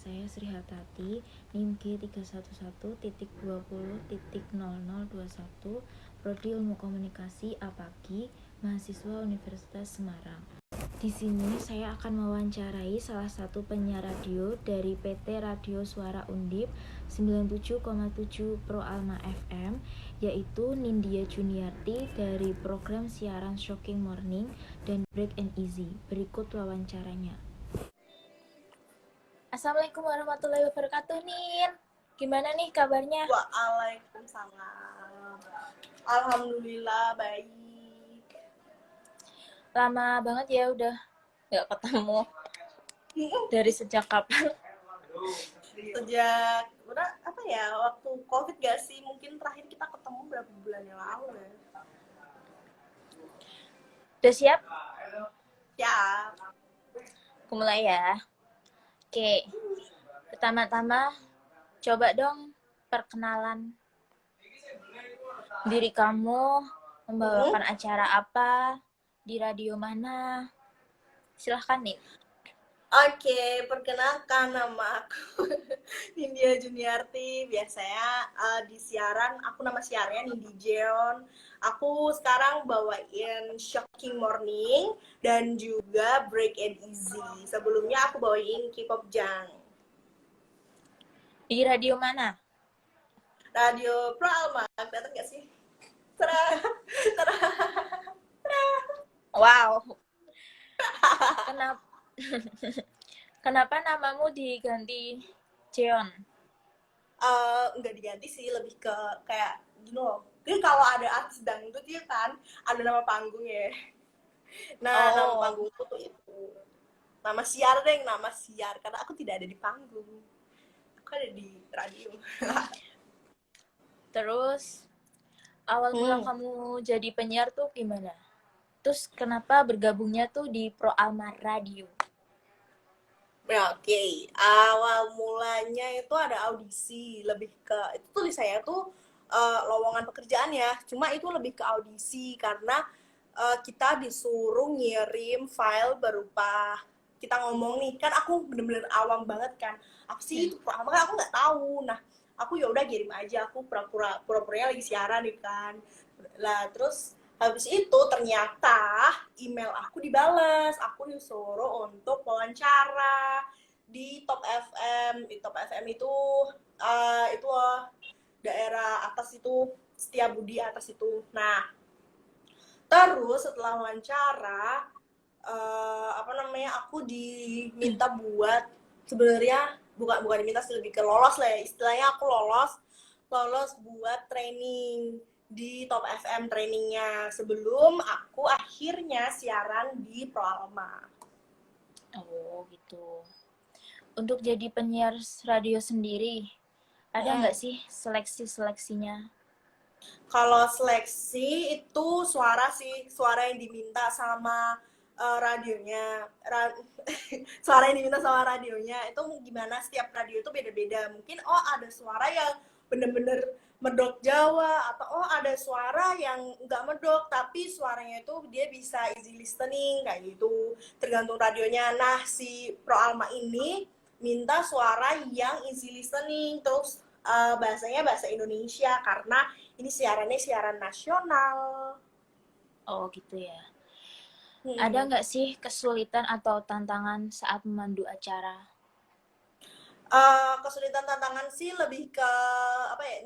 saya Sri Hatati, NIM G311.20.0021, Prodi Ilmu Komunikasi APAGI, mahasiswa Universitas Semarang. Di sini saya akan mewawancarai salah satu penyiar radio dari PT Radio Suara Undip 97,7 Pro Alma FM, yaitu Nindya Juniarti dari program siaran Shocking Morning dan Break and Easy. Berikut wawancaranya. Assalamualaikum warahmatullahi wabarakatuh, Nin. Gimana nih kabarnya? Waalaikumsalam. Alhamdulillah baik. Lama banget ya udah nggak ketemu. Dari sejak kapan? Sejak waktu COVID gak sih? Mungkin terakhir kita ketemu berapa bulan yang lalu ya. Udah siap? Ya. Aku mulai ya. Oke. Pertama-tama coba dong perkenalan diri kamu, membawakan acara apa, di radio mana. Silahkan nih. Oke, perkenalkan nama aku Nindya Juniarti. Biasanya di siaran, aku nama siarnya Nindi Jeon. Aku sekarang bawain Shocking Morning dan juga Break and Easy. Sebelumnya aku bawain K-pop Jang. Di radio mana? Radio Pro Alma, kelihatan nggak sih? Wow. Kenapa namamu diganti Jeon? Nggak diganti sih, lebih ke kayak gini loh. Jadi kalau ada artis dangdut ya kan, ada nama panggung ya. Nah, nama panggungku tuh itu. Nama siar karena aku tidak ada di panggung. Aku ada di radio. Terus awal mula kamu jadi penyiar tuh gimana? Terus kenapa bergabungnya tuh di Pro Alma Radio? Ya, oke. Awal mulanya itu ada audisi, lebih ke itu tuh saya tuh lowongan pekerjaan ya. Cuma itu lebih ke audisi karena kita disuruh ngirim file berupa kita ngomong nih, kan aku bener-bener awam banget kan. Apa sih itu pertama kan aku nggak tahu. Nah, aku ya udah kirim aja, aku pura-puranya lagi siaran nih kan. Lah terus habis itu ternyata email aku dibales, aku disuruh untuk wawancara di Top FM. Di Top FM itu loh, daerah atas itu, Setiabudi atas itu. Nah, terus setelah wawancara aku diminta buat, sebenarnya bukan diminta sih, lebih ke lolos lah ya, istilahnya aku lolos buat training di Top FM trainingnya sebelum aku akhirnya siaran di Pro Alma. Oh gitu. Untuk jadi penyiar radio sendiri, ada nggak sih seleksinya? Kalau seleksi itu suara yang diminta sama radionya. Suara yang diminta sama radionya itu gimana, setiap radio itu beda-beda. Mungkin ada suara yang bener-bener medok Jawa, atau ada suara yang nggak medok tapi suaranya itu dia bisa easy listening kayak gitu, tergantung radionya. Nah, si Pro Alma ini minta suara yang easy listening, terus bahasanya bahasa Indonesia karena ini siarannya siaran nasional. Oh gitu ya. Ada nggak sih kesulitan atau tantangan saat memandu acara? Kesulitan tantangan sih lebih ke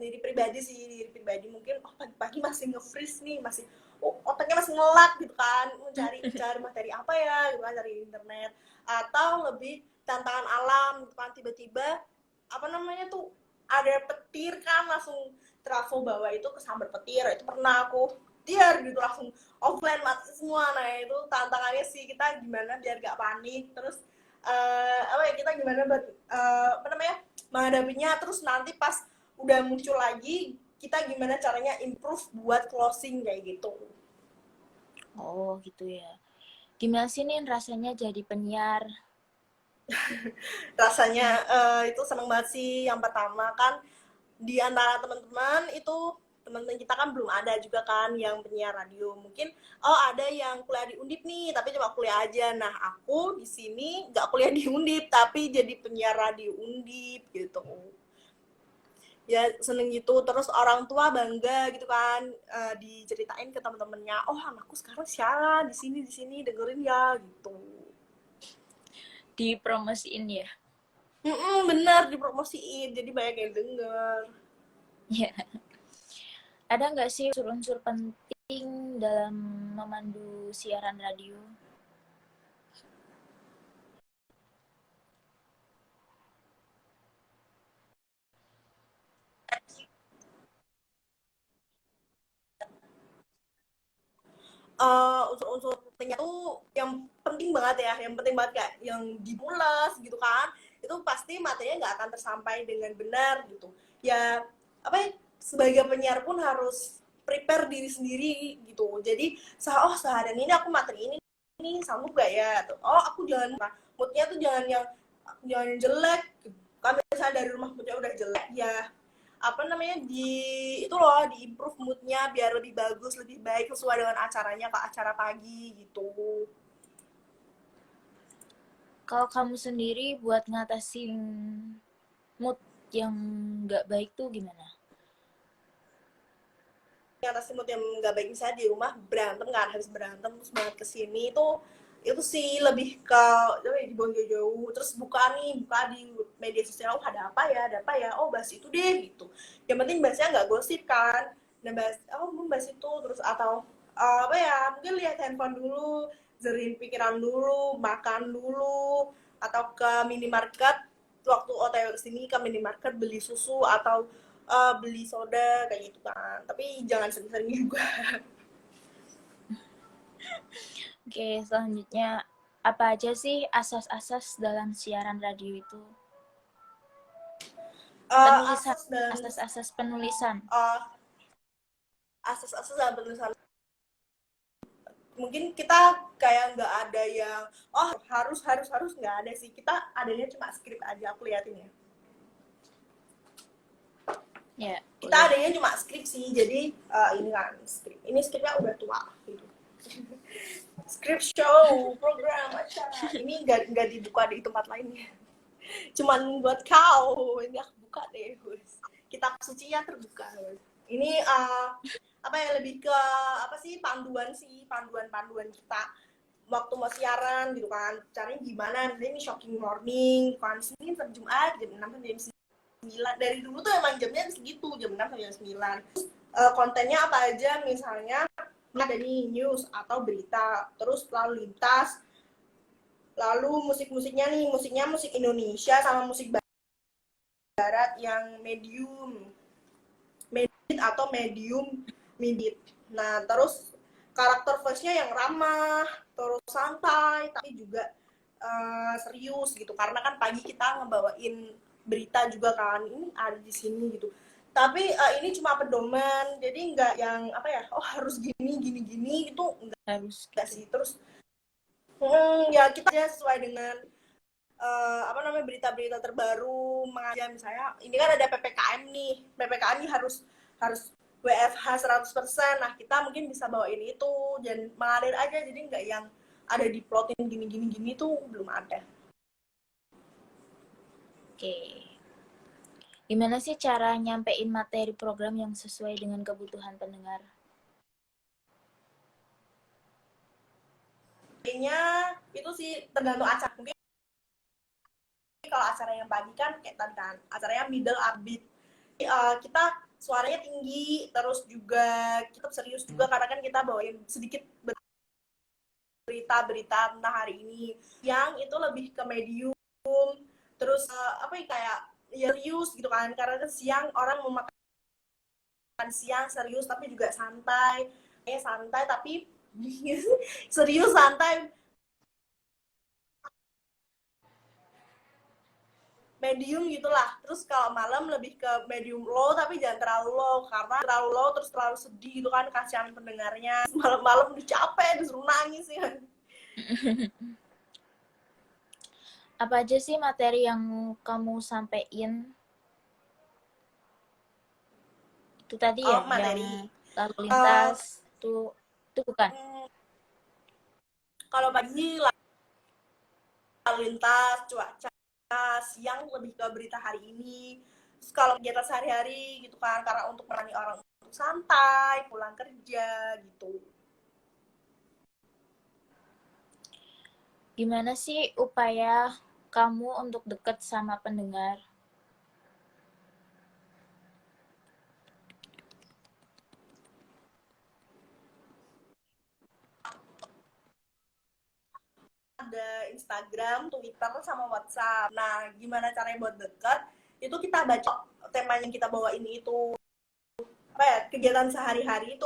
diri pribadi mungkin pagi-pagi masih nge-freeze nih, masih otaknya masih ngelak gitu kan, cari materi apa ya gitu kan, cari internet, atau lebih tantangan alam gitu kan, tiba-tiba ada petir kan, langsung trafo bawah itu kesambar petir, itu pernah aku gitu langsung offline mati semua. Nah, itu tantangannya sih, kita gimana biar gak panik, terus kita gimana menghadapinya, terus nanti pas udah muncul lagi kita gimana caranya improve buat closing kayak gitu. Oh gitu ya. Gimana sih Nin rasanya jadi penyiar? Rasanya itu seneng banget sih. Yang pertama kan di antara teman-teman itu teman-teman kita kan belum ada juga kan yang penyiar radio. Mungkin ada yang kuliah di Undip nih, tapi cuma kuliah aja. Nah, aku di sini nggak kuliah di Undip, tapi jadi penyiar radio Undip gitu. Ya seneng gitu, terus orang tua bangga gitu kan, diceritain ke teman-temannya, oh anakku sekarang siaran di sini dengerin ya gitu. Dipromosiin ya. Bener, dipromosiin, jadi banyak yang denger. Ya. Ada nggak sih unsur-unsur penting dalam memandu siaran radio? Unsur-unsur pentingnya tuh yang penting banget ya, yang penting banget kayak yang dimules gitu kan, itu pasti materinya nggak akan tersampai dengan benar gitu. Ya apa ya, sebagai penyiar pun harus prepare diri sendiri gitu. Jadi seharian ini aku materi ini sanggup gak ya? Oh aku jangan moodnya tuh jangan yang jelek. Kan misalnya dari rumah moodnya udah jelek ya, apa namanya, itu loh di improve moodnya biar lebih bagus, lebih baik sesuai dengan acaranya, ke acara pagi gitu. Kalau kamu sendiri buat ngatasin mood yang nggak baik tuh gimana? Ngatasin mood yang nggak baik, misalnya di rumah berantem kan, habis berantem terus banget kesini itu sih lebih ke dibuang jauh-jauh, terus buka di media sosial, ada apa ya, oh bahas itu deh gitu. Yang penting bahasnya nggak gosip kan, dan bahas itu terus, atau apa ya, mungkin lihat handphone dulu, zerin pikiran dulu, makan dulu, atau ke minimarket, waktu OTW kesini ke minimarket beli susu atau beli soda kayak gitu kan, tapi jangan sering-sering juga. Oke, selanjutnya apa aja sih asas-asas dalam siaran radio itu? Penulisan, Asas dan asas-asas penulisan. asas-asas dalam penulisan, mungkin kita kayak nggak ada yang harus nggak ada sih, kita adanya cuma skrip aja, aku liatin ya. Ya, Kita boleh. adanya cuma skrip sih, jadi ini kan skrip, ini skripnya udah tua gitu. Skrip show, program, acara, ini nggak dibuka di tempat lainnya, cuman buat kau ini aku buka deh, kitab sucinya terbuka. Ini apa ya, lebih ke apa sih, panduan kita waktu mau siaran gitu kan, caranya gimana. Ini shocking morning kan, sini jam Jumat jam 6 sampai jam 9, dari dulu tuh emang jamnya segitu, jam 6 sampai jam 9. Kontennya apa aja, misalnya ada nih news atau berita, terus lalu lintas, lalu musiknya nih, musik Indonesia sama musik barat yang medium atau medium mid. Nah terus karakter voice-nya yang ramah, terus santai tapi juga serius gitu, karena kan pagi kita ngebawain berita juga kan, ini ada di sini gitu. Tapi ini cuma pedoman, jadi nggak yang apa ya, oh harus gini itu enggak sih. Terus ya kita aja sesuai dengan apa namanya, berita-berita terbaru, mengajar. Misalnya ini kan ada PPKM nih, PPKM ini harus WFH 100%. Nah kita mungkin bisa bawain itu dan mengalir aja, jadi nggak yang ada di plotin gini tuh belum ada. Oke. Gimana sih cara nyampein materi program yang sesuai dengan kebutuhan pendengar? Kayaknya itu sih tergantung acara. Mungkin kalau acara yang pagi kan kayak tadi kan, acaranya middle upbeat, kita suaranya tinggi, terus juga kita serius juga karena kan kita bawain sedikit berita tentang hari ini. Yang itu lebih ke medium, terus apa ya, kayak ya serius gitu kan, karena kan siang orang mau makan siang serius tapi juga santai, santai tapi serius santai, medium gitulah. Terus kalau malam lebih ke medium low tapi jangan terlalu low, karena terlalu low terus terlalu sedih gitu kan, kasihan pendengarnya, malam-malam udah capek disuruh nangis ya. Apa aja sih materi yang kamu sampein? Itu tadi Oh, ya yang materi. lalu Eh, lintas itu bukan. hmm, kalau pagi lalu lintas, cuaca, siang lebih ke berita hari ini. Terus kalau kegiatan sehari-hari gitu kan, karena untuk menemani orang untuk santai, pulang kerja gitu. Gimana sih upaya kamu untuk deket sama pendengar? Ada Instagram, Twitter, sama WhatsApp. Nah, gimana caranya buat deket? Itu kita baca tema yang kita bawa ini itu apa ya, kegiatan sehari-hari itu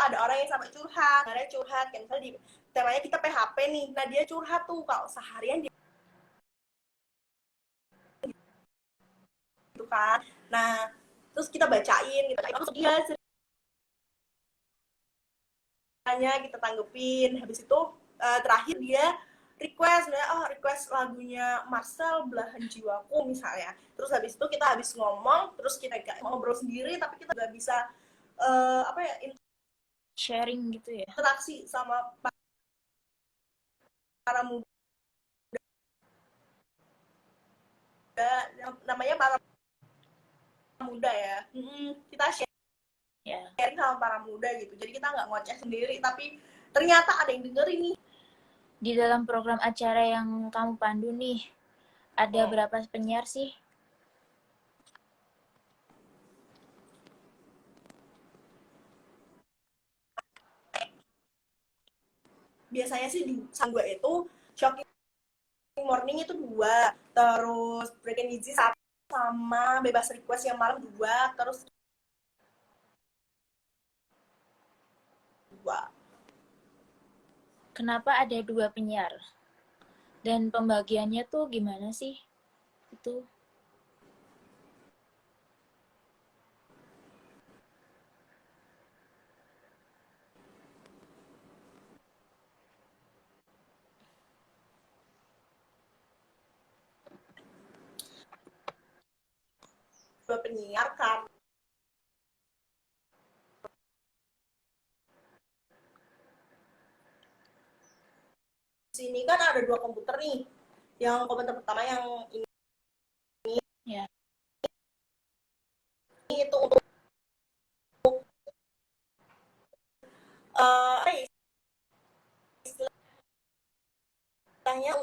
ada orang yang sampai curhat, ada curhat kayak misalnya di temanya kita PHP nih, nah dia curhat tuh kalau seharian dia gitu kan. Nah, terus kita bacain gitu, terus dia ceritanya kita tanggepin, habis itu terakhir dia request, oh request lagunya Marcel Belahan Jiwaku misalnya. Terus habis itu kita habis ngomong, terus kita ngobrol sendiri tapi kita nggak bisa apa ya, Sharing gitu ya? interaksi sama para muda, namanya para muda ya. Kita Ya. sharing sama para muda gitu, jadi kita nggak ngoceh sendiri tapi ternyata ada yang dengerin nih. Di dalam program acara yang kamu pandu nih, ada Hmm. berapa penyiar sih? Biasanya sih di Sangga itu Shocking Morning itu 2, terus Break and Easy 1, sama Bebas Request yang malam 2, terus 2. Kenapa ada 2 penyiar? Dan pembagiannya tuh gimana sih? Itu 2 penyiar kan. Sini kan ada 2 komputer nih. Yang komputer pertama yang ini ya. itu untuk apa ya, istilahnya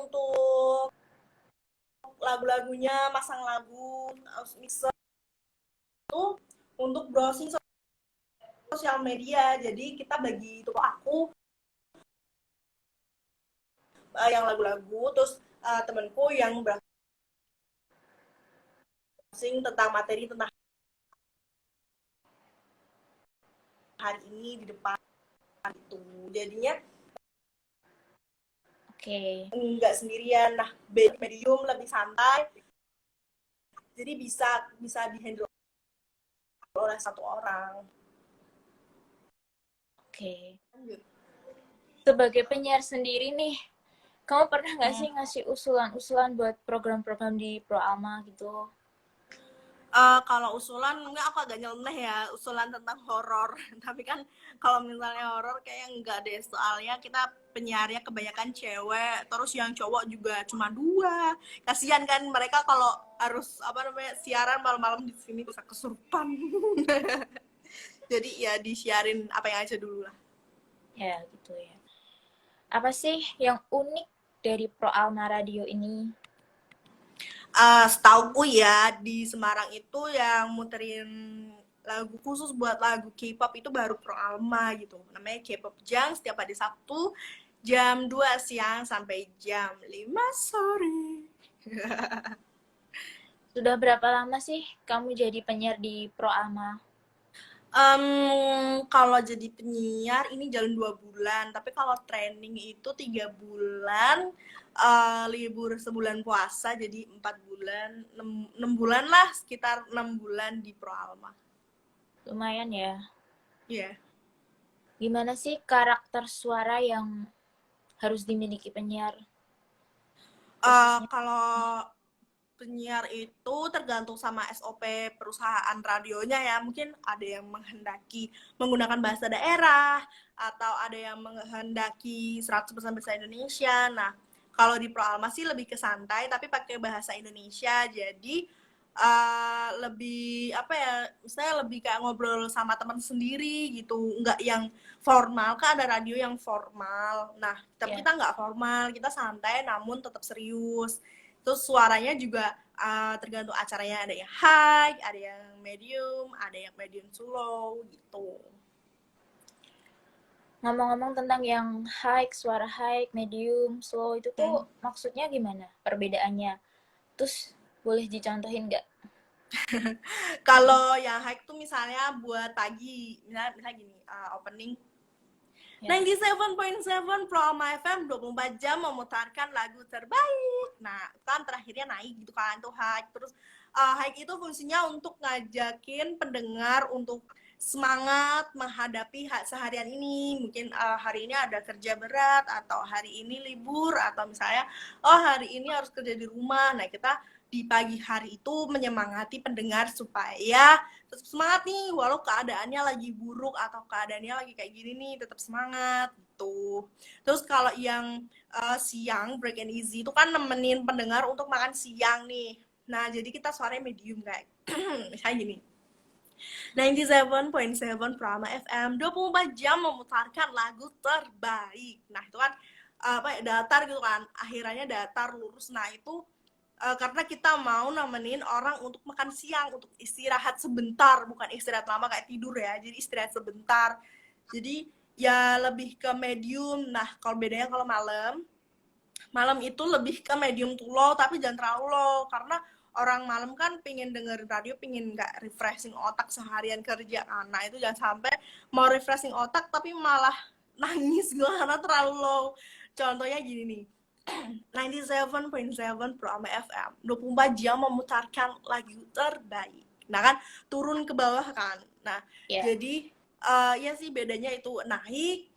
untuk lagu-lagunya, masang lagu, mixer itu untuk browsing sosial media. Jadi kita bagi itu, aku yang lagu-lagu, terus temanku yang browsing tentang materi tentang hari ini di depan itu. Jadinya Oke. enggak sendirian. Nah, medium lebih santai. Jadi bisa bisa dihandle oleh satu orang. Oke. Lanjut. Sebagai penyiar sendiri nih, kamu pernah nggak Hmm. sih ngasih usulan-usulan buat program-program di Pro Alma gitu? Kalau usulan mungkin aku agak nyeleneh ya, usulan tentang horor. Tapi kan kalau misalnya horor kayak enggak deh, soalnya kita penyiarnya kebanyakan cewek, terus yang cowok juga cuma 2. Kasihan kan mereka kalau harus apa namanya siaran malam-malam di sini bisa kesurupan. Jadi ya disiarin apa yang aja dulu lah. Ya, gitu ya. Apa sih yang unik dari Pro Alma Radio ini? Setauku ya di Semarang itu yang muterin lagu khusus buat lagu K-pop itu baru Pro Alma gitu. Namanya K-pop Jam, setiap hari Sabtu jam 2 siang sampai jam 5 sore. Sudah berapa lama sih kamu jadi penyiar di Pro Alma? Kalau jadi penyiar ini jalan 2 bulan, tapi kalau training itu 3 bulan, libur sebulan puasa jadi 4 bulan, 6 bulan lah, sekitar 6 bulan di Pro Alma. Lumayan ya. Iya. Yeah. Gimana sih karakter suara yang harus dimiliki penyiar? Khususnya Kalau penyiar itu tergantung sama SOP perusahaan radionya ya. Mungkin ada yang menghendaki menggunakan bahasa daerah, atau ada yang menghendaki 100% bahasa Indonesia. Nah, kalau di Pro Alma sih lebih ke santai, tapi pakai bahasa Indonesia. Jadi, lebih, apa ya, misalnya lebih kayak ngobrol sama teman sendiri gitu. Nggak yang formal, kan ada radio yang formal. Nah, tapi Ya. kita nggak formal, kita santai namun tetap serius. Terus suaranya juga tergantung acaranya, ada yang high, ada yang medium to low gitu. Ngomong-ngomong tentang yang high, suara high, medium, slow, itu tuh Hmm. maksudnya gimana perbedaannya? Terus boleh dicontohin nggak? Kalau yang high tuh misalnya buat pagi, misalnya gini, opening Ya. 97.7 Pro Alma FM 24 jam memutarkan lagu terbaik. Nah, kan terakhirnya naik gitu kan, tuh high. Terus high itu fungsinya untuk ngajakin pendengar untuk semangat menghadapi seharian ini. Mungkin hari ini ada kerja berat, atau hari ini libur, atau misalnya hari ini harus kerja di rumah. Nah, kita di pagi hari itu menyemangati pendengar supaya tetap semangat nih, walau keadaannya lagi buruk atau keadaannya lagi kayak gini nih, tetap semangat gitu. Terus kalau yang siang, break and easy itu kan nemenin pendengar untuk makan siang nih. Nah, jadi kita suaranya medium kayak misalnya gini, 97.7 Prama FM 24 jam memutarkan lagu terbaik. Nah, itu kan apa ya, datar gitu kan, akhirannya datar lurus. Nah, itu karena kita mau nemenin orang untuk makan siang, untuk istirahat sebentar, bukan istirahat lama kayak tidur ya, jadi istirahat sebentar. Jadi ya lebih ke medium. Nah, kalau bedanya kalau malam itu lebih ke medium to low, tapi jangan terlalu low, karena orang malam kan pingin denger radio, pingin nggak refreshing otak seharian kerja kan. Nah, itu jangan sampai mau refreshing otak tapi malah nangis gue karena terlalu low. Contohnya gini nih, 97.7 Pro Ame FM 24 jam memutarkan lagu terbaik. Nah kan turun ke bawah kan. Nah, Ya. jadi ya sih bedanya itu naik,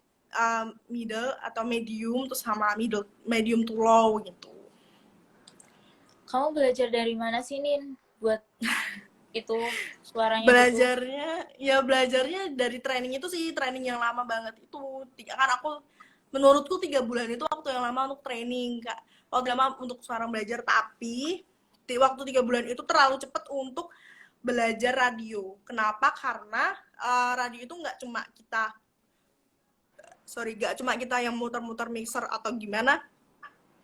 middle atau medium, terus sama medium to low gitu. Kamu belajar dari mana sih, Nin? Buat itu suaranya gitu. Belajarnya dari training itu sih, training yang lama banget itu. Kan aku, menurutku 3 bulan itu waktu yang lama untuk training, Kak. Waktu lama untuk seorang belajar, tapi waktu 3 bulan itu terlalu cepat untuk belajar radio. Kenapa? Karena radio itu nggak cuma kita yang muter-muter mixer atau gimana,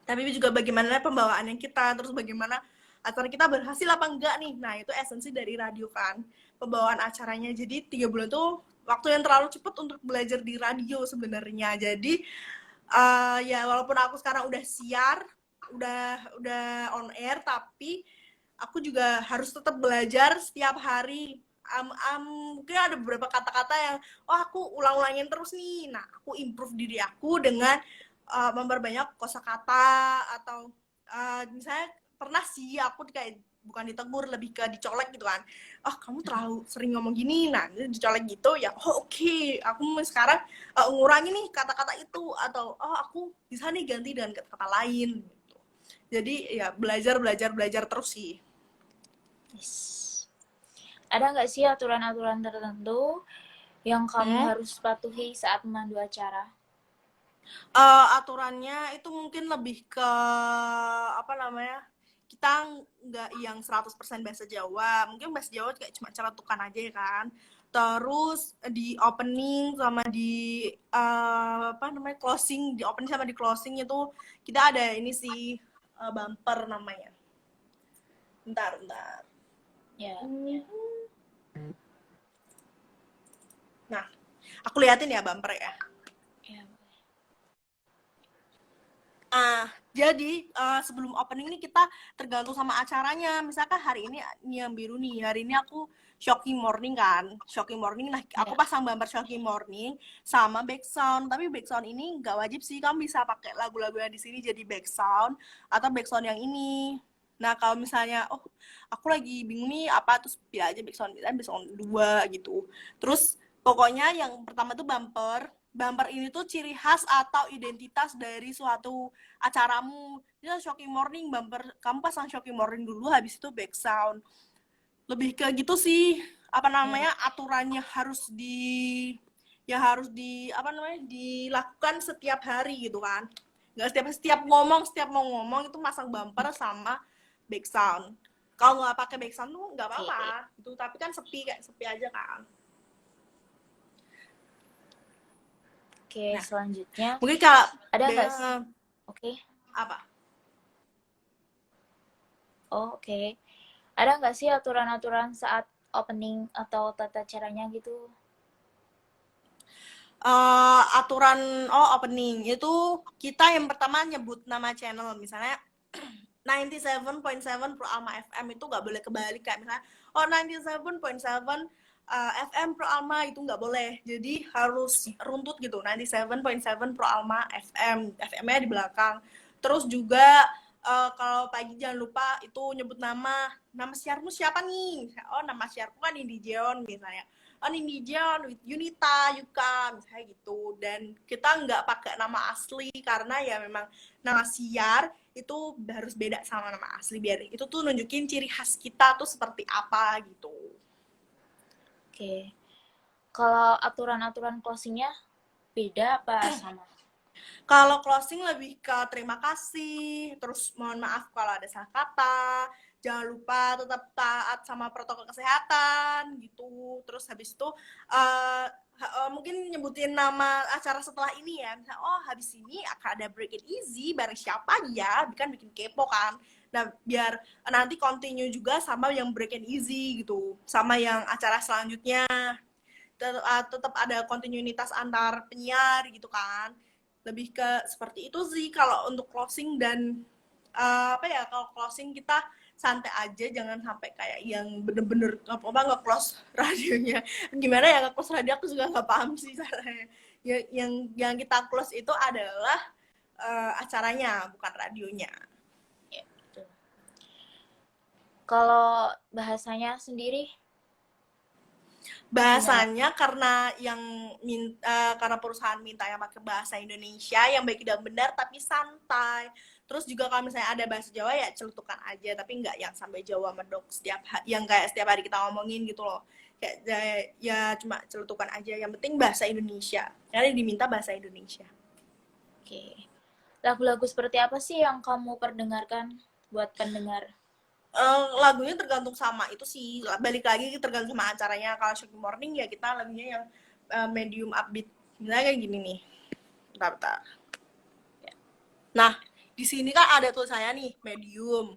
tapi juga bagaimana pembawaannya kita, terus bagaimana acara kita berhasil apa enggak nih. Nah, itu esensi dari radio kan, pembawaan acaranya. Jadi 3 bulan tuh waktu yang terlalu cepat untuk belajar di radio sebenarnya. Jadi ya walaupun aku sekarang udah siar, udah on air, tapi aku juga harus tetap belajar setiap hari. Mungkin ada beberapa kata-kata yang aku ulang-ulangin terus nih. Nah, aku improve diri aku dengan memperbanyak kosakata, atau misalnya pernah sih aku kayak bukan ditegur, lebih ke dicolek gitu kan. Kamu terlalu sering ngomong gini. Nah, dicolek gitu ya. Oke. Aku sekarang ngurangi nih kata-kata itu, atau aku bisa nih ganti dengan kata-kata lain gitu. Jadi ya belajar terus sih. Yes. Ada nggak sih aturan-aturan tertentu yang kamu harus patuhi saat memandu acara? Aturannya itu mungkin lebih ke apa namanya, kita nggak yang 100% bahasa Jawa, mungkin bahasa Jawa kayak cuma celetukan aja ya kan. Terus di opening sama di apa namanya, closing, di opening sama di closing itu kita ada ini sih, bumper namanya. Bentar. Ya. Nah, aku liatin ya bumper ya. Ya. Jadi sebelum opening nih kita tergantung sama acaranya. Misalkan hari ini yang biru nih, hari ini aku shocking morning kan, shocking morning. Nah, aku pasang bumper shocking morning sama background. Tapi background ini nggak wajib sih, kamu bisa pakai lagu-lagu yang di sini jadi background, atau background yang ini. Nah, kalau misalnya aku lagi bingung nih apa, terus pilih aja background 2 gitu. Terus pokoknya yang pertama tuh bumper, bumper ini tuh ciri khas atau identitas dari suatu acaramu. Jadi Shocking Morning bumper, kamu pasang Shocking Morning dulu, habis itu back sound. Lebih ke gitu sih, apa namanya, aturannya harus dilakukan setiap hari gitu kan. Nggak setiap mau ngomong itu masang bumper sama back sound. Kalau nggak pakai back sound tuh nggak apa-apa gitu, tapi kan sepi, kayak sepi aja kan. Oke, Nah, selanjutnya mungkin kalau ada nggak sih? Oke. apa? Oh, oke. Ada nggak sih aturan-aturan saat opening atau tata caranya gitu? Aturan opening itu kita yang pertama nyebut nama channel, misalnya 97.7 Pro Alma FM itu nggak boleh kebalik, kayak misalnya 97.7 FM Pro Alma, itu nggak boleh, jadi harus runtut gitu, 97.7 Pro Alma FM, FM-nya di belakang. Terus juga kalau pagi jangan lupa itu nyebut nama siarmu siapa nih, nama siarku kan Indi Jeon misalnya, Indi Jeon with Yunita Yuka misalnya gitu. Dan kita nggak pakai nama asli karena ya memang nama siar itu harus beda sama nama asli, biar itu tuh nunjukin ciri khas kita tuh seperti apa gitu. Oke. Kalau aturan-aturan closingnya beda apa sama? Kalau closing lebih ke terima kasih, terus mohon maaf kalau ada salah kata, jangan lupa tetap taat sama protokol kesehatan gitu. Terus habis itu mungkin nyebutin nama acara setelah ini ya, misalnya habis ini akan ada Break It Easy bareng siapa ya, kan bikin kepo kan. Nah, biar nanti continue juga sama yang Break It Easy gitu, sama yang acara selanjutnya. Tetap ada kontinuitas antar penyiar gitu kan. Lebih ke seperti itu sih kalau untuk closing. Dan kalau closing kita santai aja, jangan sampai kayak yang bener-bener nge-close radionya. Gimana ya nge-close radio, aku juga nggak paham sih caranya. Yang kita close itu adalah acaranya, bukan radionya. Ya, betul. Kalau bahasanya sendiri? Bahasanya karena karena perusahaan minta yang pakai bahasa Indonesia yang baik dan benar tapi santai. Terus juga kalau misalnya ada bahasa Jawa ya celutukan aja, tapi nggak yang sampai Jawa medok yang kayak setiap hari kita ngomongin gitu loh. Kayak ya cuma celutukan aja, yang penting bahasa Indonesia. Karena diminta bahasa Indonesia. Oke. Lagu-lagu seperti apa sih yang kamu perdengarkan buat pendengar? Lagunya tergantung sama itu sih, balik lagi tergantung sama acaranya. Kalau Shocking Morning ya kita lagunya yang medium upbeat, misalnya kayak gini nih. Bentar. Nah, di sini kan ada tuh saya nih medium.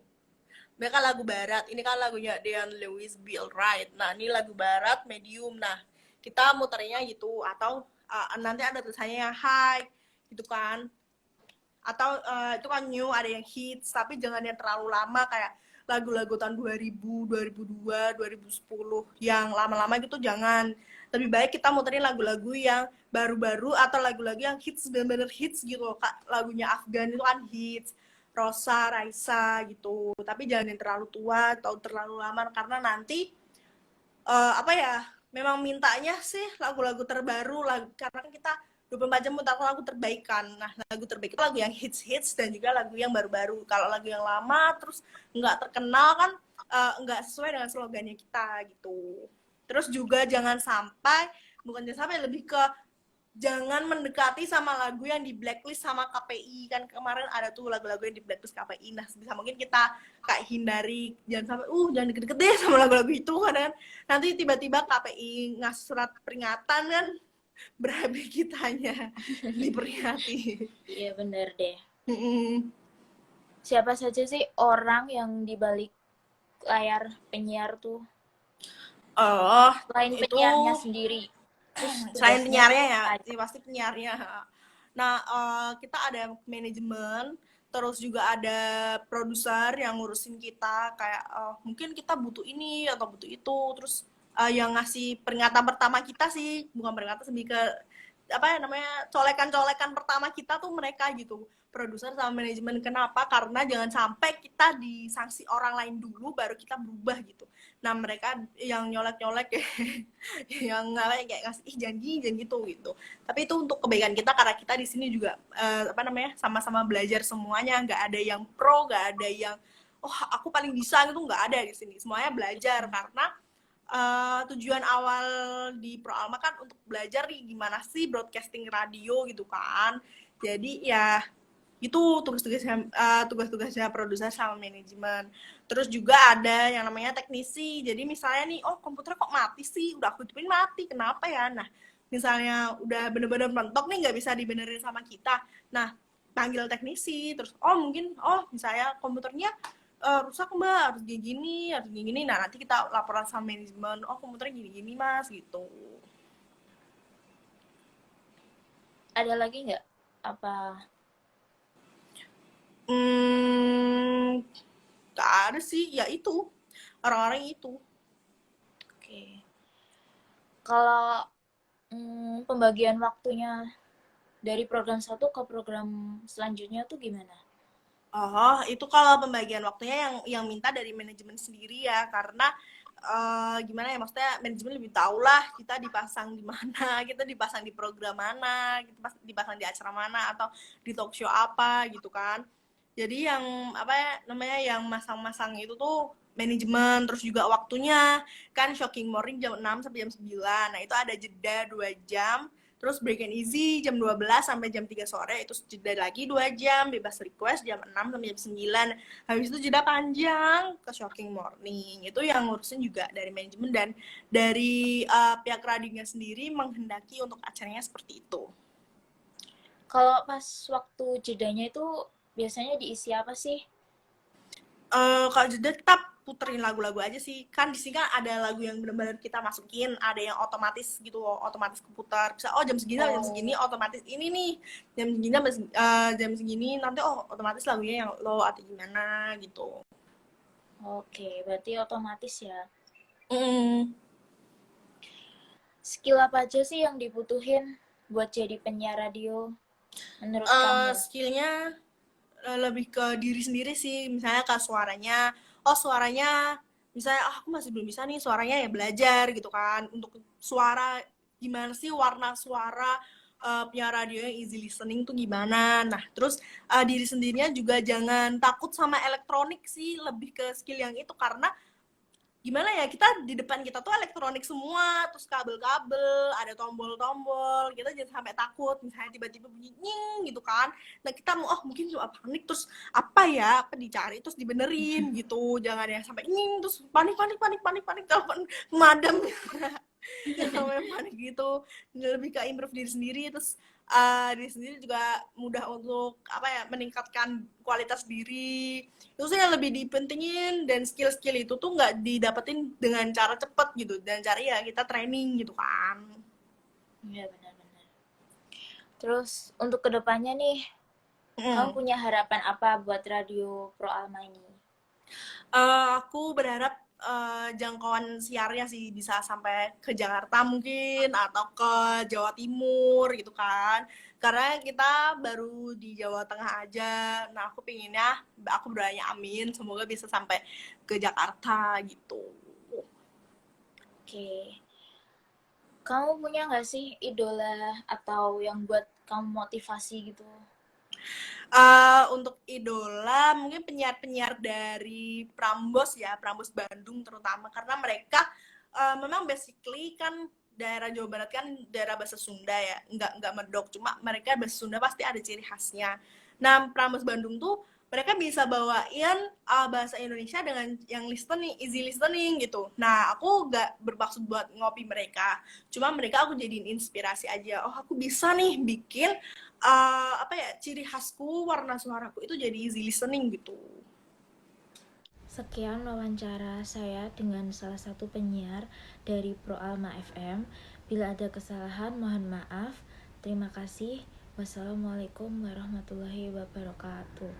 Mereka lagu barat, ini kan lagunya Dion Lewis Bill Wright. Nah, ini lagu barat medium. Nah, kita muternya gitu, atau nanti ada tulisannya yang high gitu kan, atau itu kan new, ada yang hits, tapi jangan yang terlalu lama kayak lagu-lagu tahun 2000, 2002, 2010 yang lama-lama gitu, jangan. Lebih baik kita muterin lagu-lagu yang baru-baru atau lagu-lagu yang hits, bener-bener hits gitu loh. Lagunya Afgan itu kan hits, Rosa, Raisa gitu, tapi jangan yang terlalu tua atau terlalu lama, karena nanti memang mintanya sih lagu-lagu terbaru, karena kan kita 24 jam mutar lagu terbaik kan. Nah, lagu terbaik itu lagu yang hits-hits dan juga lagu yang baru-baru. Kalau lagu yang lama terus nggak terkenal kan nggak sesuai dengan slogannya kita gitu. Terus juga jangan sampai lebih ke jangan mendekati sama lagu yang di blacklist sama KPI. Kan kemarin ada tuh lagu-lagu yang di blacklist KPI. Nah, bisa mungkin kita kayak hindari, jangan sampai jangan deket-deket deh sama lagu-lagu itu, kan nanti tiba-tiba KPI ngasih surat peringatan kan, berhabis kitanya diperingati. Iya bener deh. Siapa saja sih orang yang dibalik layar penyiar tuh? Selain penyiarnya sendiri. Selain penyiarnya ya, pasti penyiarnya. Nah, kita ada manajemen, terus juga ada produser yang ngurusin kita, kayak mungkin kita butuh ini atau butuh itu. Terus yang ngasih peringatan pertama kita sih, bukan peringatan, lebih ke apa ya namanya, colekan-colekan pertama kita tuh mereka gitu, produser sama manajemen. Kenapa? Karena jangan sampai kita disanksi orang lain dulu baru kita berubah gitu. Nah mereka yang nyolek-nyolek yang apa kayak ngasih jangan gini jangan gitu. Tapi itu untuk kebaikan kita karena kita di sini juga apa namanya, sama-sama belajar semuanya, nggak ada yang pro, nggak ada yang oh aku paling bisa gitu, nggak ada di sini. Semuanya belajar karena tujuan awal di Pro Alma kan untuk belajar nih gimana sih broadcasting radio gitu kan. Jadi ya itu tugas-tugasnya produser sama manajemen. Terus juga ada yang namanya teknisi. Jadi misalnya nih, oh komputer kok mati sih? Udah aku hidupin mati, kenapa ya? Nah, misalnya udah bener-bener mentok nih nggak bisa dibenerin sama kita. Nah, panggil teknisi. Terus oh misalnya komputernya rusak mbak, harus gini. Nah nanti kita laporan sama manajemen, oh komputernya gini mas gitu. Ada lagi nggak apa? Gak ada sih, ya itu orang-orang itu. Oke. Kalau pembagian waktunya dari program satu ke program selanjutnya tuh gimana? Oh, itu kalau pembagian waktunya yang minta dari manajemen sendiri ya, karena gimana ya, maksudnya manajemen lebih tahu lah kita dipasang di mana, kita dipasang di program mana, kita dipasang di acara mana atau di talk show apa gitu kan. Jadi yang apa ya namanya, yang masang-masang itu tuh manajemen. Terus juga waktunya kan shocking morning jam 6 sampai jam 9. Nah, itu ada jeda 2 jam. Terus break and easy jam 12 sampai jam 3 sore, itu jeda lagi 2 jam, bebas request jam 6 sampai jam 9. Habis itu jeda panjang ke shocking morning. Itu yang ngurusin juga dari manajemen dan dari pihak radionya sendiri menghendaki untuk acaranya seperti itu. Kalau pas waktu jedanya itu biasanya diisi apa sih? Kalau jeda kita puterin lagu-lagu aja sih. Kan di sini kan ada lagu yang benar-benar kita masukin, ada yang otomatis gitu, otomatis keputar. Bisa jam segini jam segini otomatis ini nih. Jam segini nanti otomatis lagunya yang low atau gimana gitu. Oke, berarti otomatis ya. Mm. Skill apa aja sih yang dibutuhin buat jadi penyiar radio menurut kamu? Skillnya lebih ke diri sendiri sih. Misalnya ke suaranya misalnya aku masih belum bisa nih suaranya, ya belajar gitu kan untuk suara, gimana sih warna suara punya radio yang easy listening tuh gimana. Nah terus diri sendirinya juga jangan takut sama elektronik sih, lebih ke skill yang itu. Karena gimana ya, kita di depan kita tuh elektronik semua, terus kabel-kabel, ada tombol-tombol, kita jangan sampai takut misalnya tiba-tiba bunyi nying gitu kan. Nah kita mungkin cuma panik, terus apa dicari terus dibenerin gitu. Jangan ya sampai nying terus panik telepon madam. Jangan sampai panik gitu. Lebih ke improve diri sendiri. Terus diri sendiri juga mudah untuk meningkatkan kualitas diri. Itu sih yang lebih dipentingin. Dan skill-skill itu tuh nggak didapetin dengan cara cepet gitu, dan cara ya kita training gitu kan. Iya benar-benar. Terus untuk kedepannya nih, kamu punya harapan apa buat Radio Pro Alma ini? Aku berharap jangkauan siarnya sih bisa sampai ke Jakarta mungkin, atau ke Jawa Timur gitu kan. Karena kita baru di Jawa Tengah aja. Nah aku berdoanya amin, semoga bisa sampai ke Jakarta gitu. Oke. Kamu punya nggak sih idola atau yang buat kamu motivasi gitu? Untuk idola mungkin penyiar-penyiar dari Prambos Bandung terutama, karena mereka memang basically kan daerah Jawa Barat kan daerah bahasa Sunda ya, nggak medok, cuma mereka bahasa Sunda pasti ada ciri khasnya. Nah Prambos Bandung tuh mereka bisa bawain bahasa Indonesia dengan yang easy listening gitu. Nah aku nggak bermaksud buat ngopi mereka, cuma mereka aku jadiin inspirasi aja. Aku bisa nih bikin ciri khasku, warna suaraku itu jadi easy listening gitu. Sekian wawancara saya dengan salah satu penyiar dari Pro Alma FM. Bila ada kesalahan mohon maaf. Terima kasih. Wassalamualaikum warahmatullahi wabarakatuh.